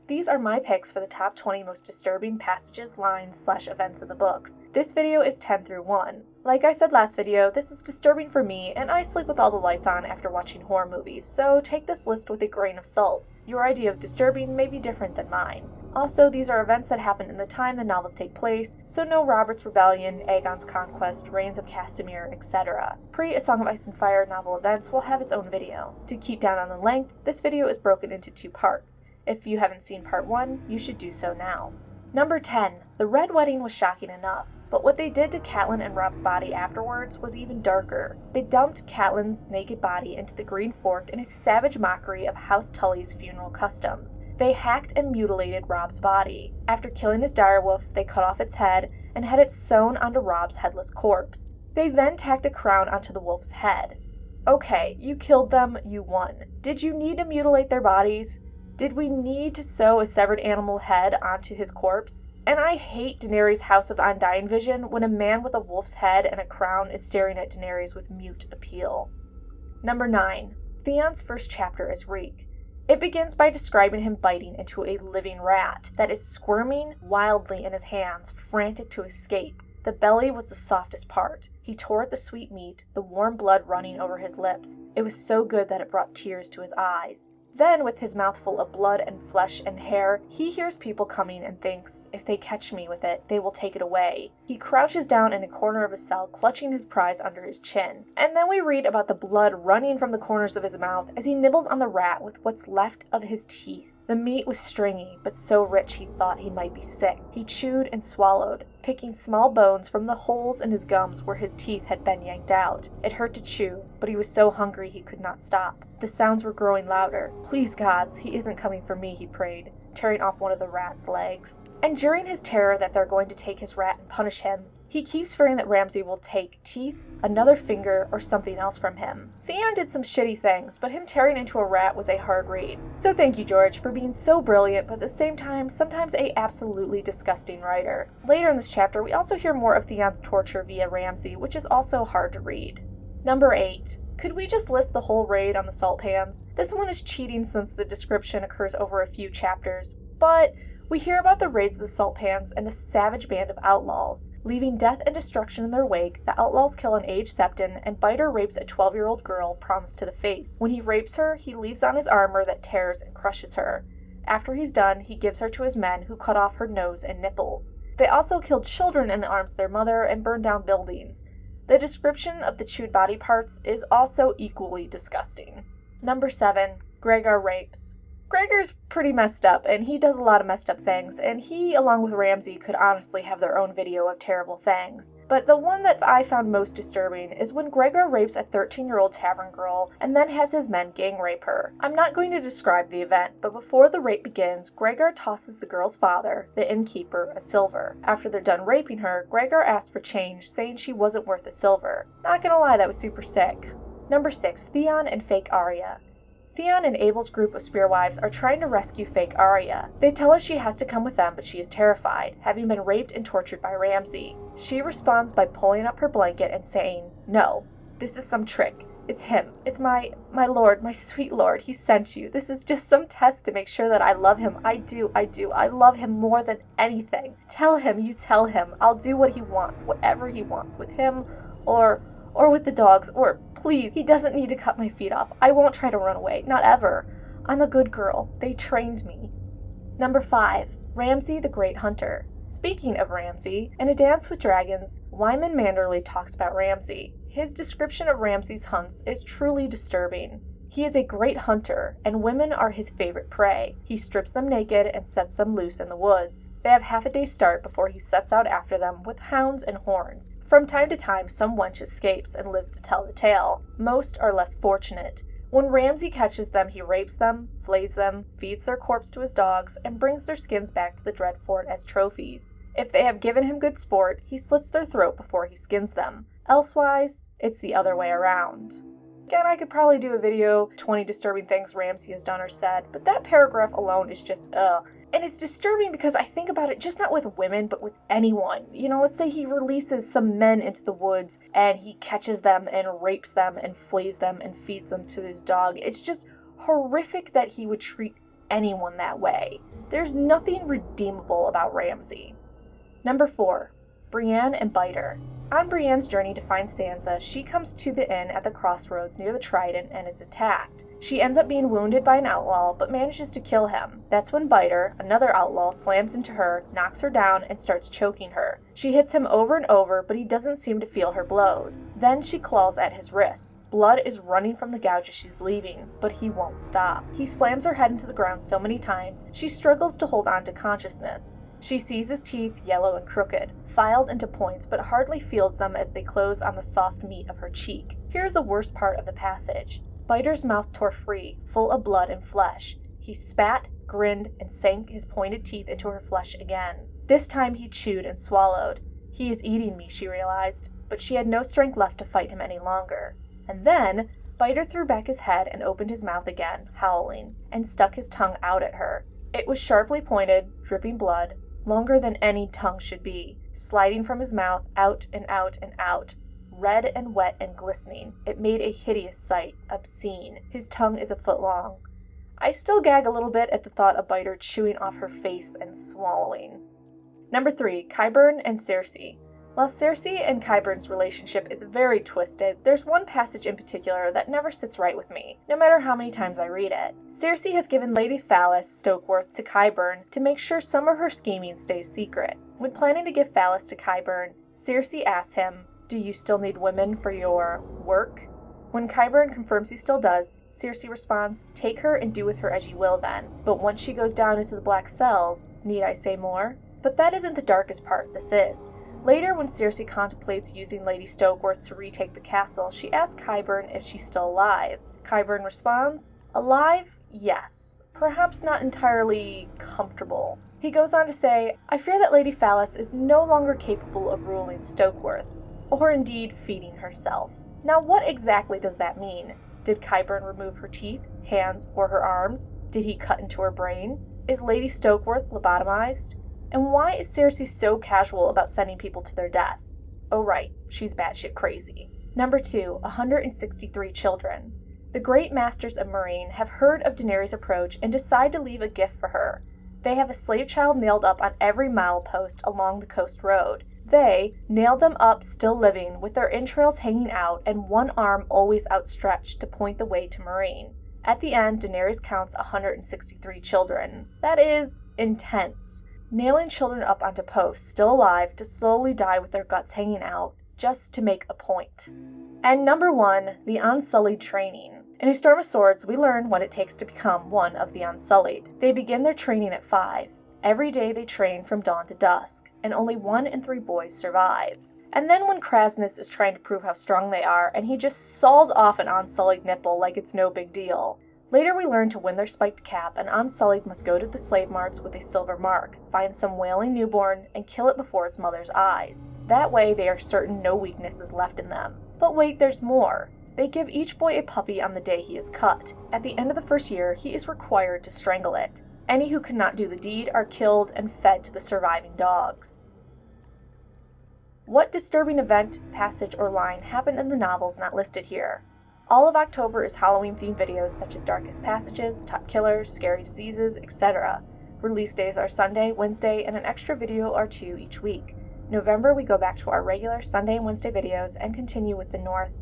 These are my picks for the top 20 most disturbing passages, lines, / events in the books. This video is 10 through 1. Like I said last video, this is disturbing for me, and I sleep with all the lights on after watching horror movies, so take this list with a grain of salt. Your idea of disturbing may be different than mine. Also, these are events that happen in the time the novels take place, so no Robert's Rebellion, Aegon's Conquest, Reigns of Castamere, etc. A Song of Ice and Fire novel events will have its own video. To keep down on the length, this video is broken into 2 parts. If you haven't seen part 1, you should do so now. Number 10. The Red Wedding was shocking enough, but what they did to Catelyn and Robb's body afterwards was even darker. They dumped Catelyn's naked body into the Green Fork in a savage mockery of House Tully's funeral customs. They hacked and mutilated Robb's body. After killing his direwolf, they cut off its head and had it sewn onto Robb's headless corpse. They then tacked a crown onto the wolf's head. Okay, you killed them, you won. Did you need to mutilate their bodies? Did we need to sew a severed animal head onto his corpse? And I hate Daenerys' House of Undying vision when a man with a wolf's head and a crown is staring at Daenerys with mute appeal. Number 9. Theon's first chapter as Reek. It begins by describing him biting into a living rat that is squirming wildly in his hands, frantic to escape. The belly was the softest part. He tore at the sweet meat, the warm blood running over his lips. It was so good that it brought tears to his eyes. Then, with his mouth full of blood and flesh and hair, he hears people coming and thinks, if they catch me with it, they will take it away. He crouches down in a corner of his cell, clutching his prize under his chin. And then we read about the blood running from the corners of his mouth as he nibbles on the rat with what's left of his teeth. The meat was stringy, but so rich he thought he might be sick. He chewed and swallowed, picking small bones from the holes in his gums where his teeth had been yanked out. It hurt to chew, but he was so hungry he could not stop. The sounds were growing louder. Please, gods, he isn't coming for me, he prayed, tearing off one of the rat's legs. And during his terror that they're going to take his rat and punish him, he keeps fearing that Ramsay will take teeth, another finger, or something else from him. Theon did some shitty things, but him tearing into a rat was a hard read. So thank you, George, for being so brilliant, but at the same time, sometimes a absolutely disgusting writer. Later in this chapter, we also hear more of Theon's torture via Ramsay, which is also hard to read. Number 8. Could we just list the whole raid on the salt pans? This one is cheating since the description occurs over a few chapters, but we hear about the raids of the salt pans and the savage band of outlaws. Leaving death and destruction in their wake, the outlaws kill an aged septon, and Biter rapes a 12-year-old girl promised to the faith. When he rapes her, he leaves on his armor that tears and crushes her. After he's done, he gives her to his men, who cut off her nose and nipples. They also killed children in the arms of their mother and burned down buildings. The description of the chewed body parts is also equally disgusting. Number 7. Gregor Rapes. Gregor's pretty messed up, and he does a lot of messed up things, and he, along with Ramsay, could honestly have their own video of terrible things. But the one that I found most disturbing is when Gregor rapes a 13-year-old tavern girl, and then has his men gang rape her. I'm not going to describe the event, but before the rape begins, Gregor tosses the girl's father, the innkeeper, a silver. After they're done raping her, Gregor asks for change, saying she wasn't worth a silver. Not gonna lie, that was super sick. Number 6. Theon and fake Arya. Theon and Abel's group of spearwives are trying to rescue fake Arya. They tell us she has to come with them, but she is terrified, having been raped and tortured by Ramsay. She responds by pulling up her blanket and saying, "No, this is some trick. It's him. It's my lord, my sweet lord. He sent you. This is just some test to make sure that I love him. I do. I love him more than anything. Tell him, you tell him. I'll do what he wants, whatever he wants, with him or with the dogs, or please, he doesn't need to cut my feet off. I won't try to run away, not ever. I'm a good girl. They trained me." Number 5. Ramsay the Great Hunter. Speaking of Ramsay, in A Dance with Dragons, Wyman Manderley talks about Ramsay. His description of Ramsay's hunts is truly disturbing. He is a great hunter, and women are his favorite prey. He strips them naked and sets them loose in the woods. They have half a day's start before he sets out after them with hounds and horns. From time to time, some wench escapes and lives to tell the tale. Most are less fortunate. When Ramsay catches them, he rapes them, flays them, feeds their corpse to his dogs, and brings their skins back to the Dread Fort as trophies. If they have given him good sport, he slits their throat before he skins them. Elsewise, it's the other way around. Again, I could probably do a video, 20 disturbing things Ramsay has done or said, but that paragraph alone is just, And it's disturbing because I think about it just not with women, but with anyone. You know, let's say he releases some men into the woods, and he catches them and rapes them and flays them and feeds them to his dog. It's just horrific that he would treat anyone that way. There's nothing redeemable about Ramsay. Number 4. Brianne and Biter. On Brianne's journey to find Sansa, she comes to the inn at the crossroads near the Trident and is attacked. She ends up being wounded by an outlaw, but manages to kill him. That's when Biter, another outlaw, slams into her, knocks her down, and starts choking her. She hits him over and over, but he doesn't seem to feel her blows. Then she claws at his wrists. Blood is running from the gouge as she's leaving, but he won't stop. He slams her head into the ground so many times, she struggles to hold on to consciousness. She sees his teeth, yellow and crooked, filed into points, but hardly feels them as they close on the soft meat of her cheek. Here's the worst part of the passage. Biter's mouth tore free, full of blood and flesh. He spat, grinned, and sank his pointed teeth into her flesh again. This time he chewed and swallowed. He is eating me, she realized, but she had no strength left to fight him any longer. And then, Biter threw back his head and opened his mouth again, howling, and stuck his tongue out at her. It was sharply pointed, dripping blood, longer than any tongue should be, sliding from his mouth out and out and out, red and wet and glistening. It made a hideous sight, obscene. His tongue is a foot long. I still gag a little bit at the thought of Biter chewing off her face and swallowing. Number 3, Qyburn and Searcy. While Searcy and Qyburn's relationship is very twisted, there's one passage in particular that never sits right with me, no matter how many times I read it. Searcy has given Lady Phallus Stokeworth to Qyburn to make sure some of her scheming stays secret. When planning to give Phallus to Qyburn, Searcy asks him, "Do you still need women for your work?" When Qyburn confirms he still does, Searcy responds, "Take her and do with her as you will then. But once she goes down into the black cells, need I say more?" But that isn't the darkest part, this is. Later, when Searcy contemplates using Lady Stokeworth to retake the castle, she asks Qyburn if she's still alive. Qyburn responds, "Alive? Yes. Perhaps not entirely comfortable." He goes on to say, "I fear that Lady Phallus is no longer capable of ruling Stokeworth, or indeed feeding herself." Now what exactly does that mean? Did Qyburn remove her teeth, hands, or her arms? Did he cut into her brain? Is Lady Stokeworth lobotomized? And why is Searcy so casual about sending people to their death? Oh right, she's batshit crazy. Number 2, 163 children. The great masters of Meereen have heard of Daenerys' approach and decide to leave a gift for her. They have a slave child nailed up on every milepost along the coast road. They nail them up still living, with their entrails hanging out and one arm always outstretched to point the way to Meereen. At the end, Daenerys counts 163 children. That is intense. Nailing children up onto posts, still alive, to slowly die with their guts hanging out, just to make a point. And number 1, the Unsullied training. In A Storm of Swords, we learn what it takes to become one of the Unsullied. They begin their training at 5. Every day they train from dawn to dusk, and only 1 in 3 boys survive. And then when Kraznys is trying to prove how strong they are, and he just saws off an Unsullied nipple like it's no big deal. Later we learn to win their spiked cap, an Unsullied must go to the slave marts with a silver mark, find some wailing newborn, and kill it before its mother's eyes. That way they are certain no weakness is left in them. But wait, there's more. They give each boy a puppy on the day he is cut. At the end of the first year, he is required to strangle it. Any who could not do the deed are killed and fed to the surviving dogs. What disturbing event, passage, or line happened in the novels not listed here? All of October is Halloween-themed videos such as Darkest Passages, Top Killers, Scary Diseases, etc. Release days are Sunday, Wednesday, and an extra video or 2 each week. November, we go back to our regular Sunday and Wednesday videos and continue with the North